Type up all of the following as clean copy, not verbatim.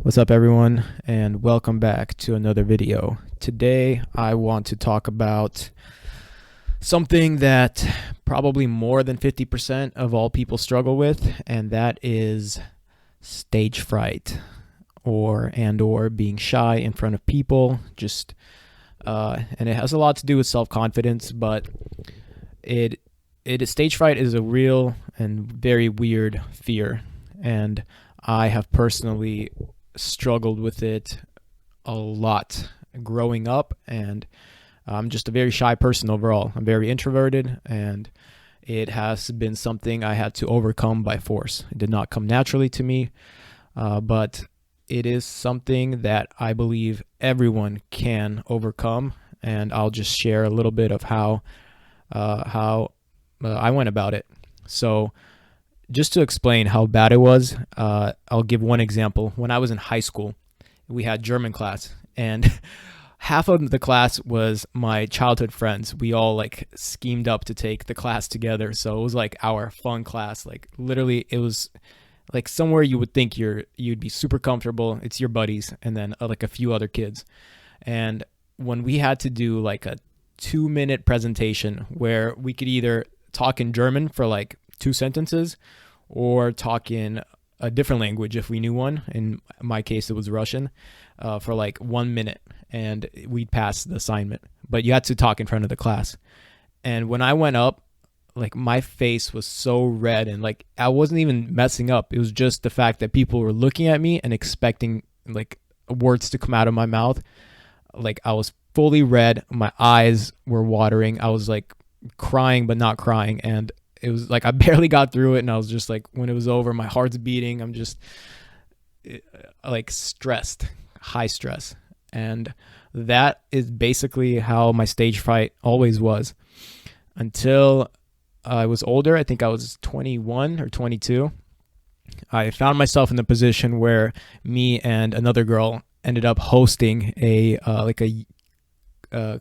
What's up, everyone, and welcome back to another video. Today, I want to talk about something that probably more than 50% of all people struggle with, and that is stage fright, or being shy in front of people. And it has a lot to do with self-confidence, but it stage fright is a real and very weird fear, and I have personally struggled with it a lot growing up, and I'm just a very shy person overall. I'm very introverted, and it has been something I had to overcome by force. It did not come naturally to me, but it is something that I believe everyone can overcome, and I'll just share a little bit of how I went about it. So just to explain how bad it was, I'll give one example. When I was in high school, we had German class, and half of the class was my childhood friends. We all schemed up to take the class together. So it was like our fun class. Like literally, it was like somewhere you would think you'd be super comfortable. It's your buddies, and then like a few other kids. And when we had to do like a 2-minute presentation where we could either talk in German for like 2 sentences or talk in a different language if we knew one. In my case, it was Russian, for like 1 minute, and we'd pass the assignment. But you had to talk in front of the class. And when I went up, like my face was so red, and like I wasn't even messing up. It was just the fact that people were looking at me and expecting like words to come out of my mouth. Like I was fully red. My eyes were watering. I was like crying, but not crying. And it was like I barely got through it, and I was just like, when it was over, my heart's beating. I'm just like stressed, high stress. And that is basically how my stage fright always was until I was older. I think I was 21 or 22. I found myself in the position where me and another girl ended up hosting a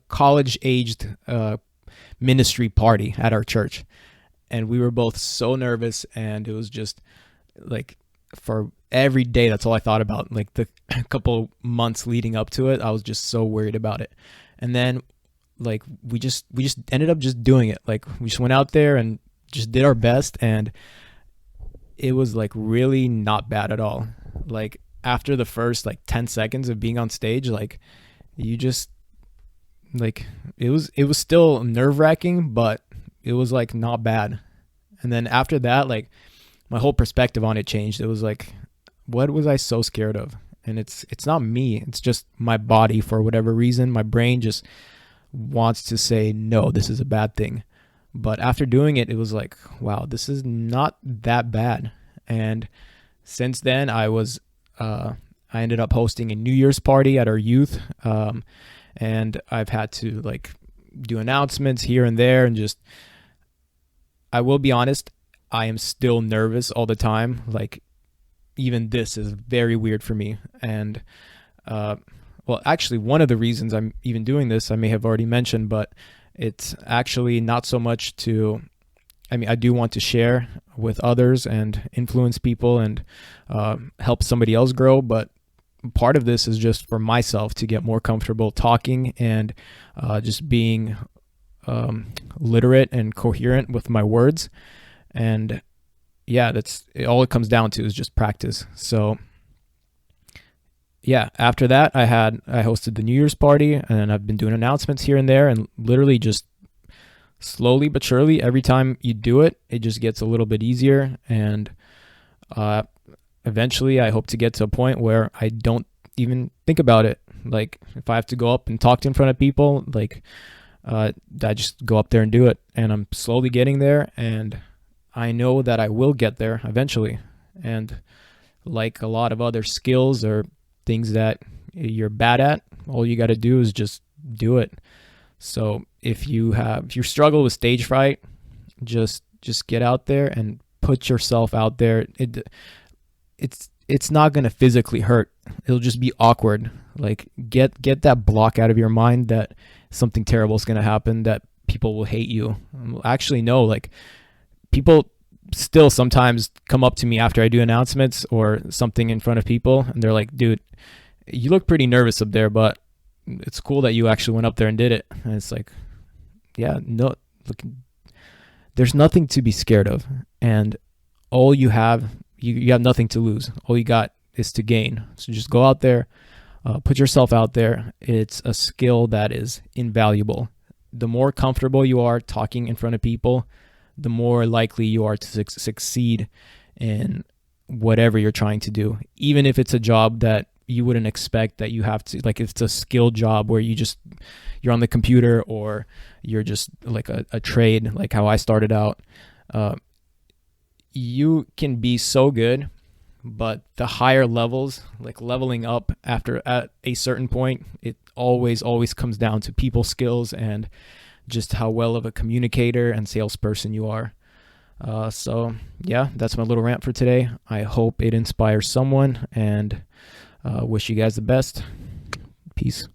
college-aged ministry party at our church. And we were both so nervous, and it was just like for every day, that's all I thought about. Like the couple months leading up to it, I was just so worried about it. And then like we just ended up just doing it. Like we just went out there and just did our best, and it was like really not bad at all. Like after the first like 10 seconds of being on stage, like you just like it was still nerve-wracking, but it was like not bad. And then after that, like my whole perspective on it changed. It was like, what was I so scared of? And it's not me. It's just my body. For whatever reason, my brain just wants to say, no, this is a bad thing. But after doing it, it was like, wow, this is not that bad. And since then, I ended up hosting a New Year's party at our youth. And I've had to like do announcements here and there, and just, I will be honest, I am still nervous all the time. Like even this is very weird for me. And well, actually one of the reasons I'm even doing this, I may have already mentioned, but it's actually not so much I do want to share with others and influence people and help somebody else grow, but part of this is just for myself to get more comfortable talking and just being literate and coherent with my words. And yeah, that's all it comes down to, is just practice. So yeah, after that, I hosted the New Year's party, and I've been doing announcements here and there, and literally just slowly but surely, every time you do it, it just gets a little bit easier. And eventually I hope to get to a point where I don't even think about it. Like if I have to go up and talk in front of people, like I just go up there and do it. And I'm slowly getting there, and I know that I will get there eventually. And like a lot of other skills or things that you're bad at, all you got to do is just do it. So if you struggle with stage fright, just get out there and put yourself out there. It's not going to physically hurt. It'll just be awkward. Like get that block out of your mind that something terrible is going to happen, that people will hate you. Actually, no, like people still sometimes come up to me after I do announcements or something in front of people, and they're like, dude, you look pretty nervous up there, but it's cool that you actually went up there and did it. And it's like, yeah, no, look, there's nothing to be scared of. And all you have, you have nothing to lose. All you got is to gain. So just go out there, put yourself out there. It's a skill that is invaluable. The more comfortable you are talking in front of people, the more likely you are to succeed in whatever you're trying to do. Even if it's a job that you wouldn't expect that you have to, like if it's a skilled job where you're on the computer, or you're just like a trade, like how I started out, you can be so good, but the higher levels, like leveling up at a certain point, it always comes down to people skills and just how well of a communicator and salesperson you are. So yeah, that's my little rant for today. I hope it inspires someone, and wish you guys the best. Peace.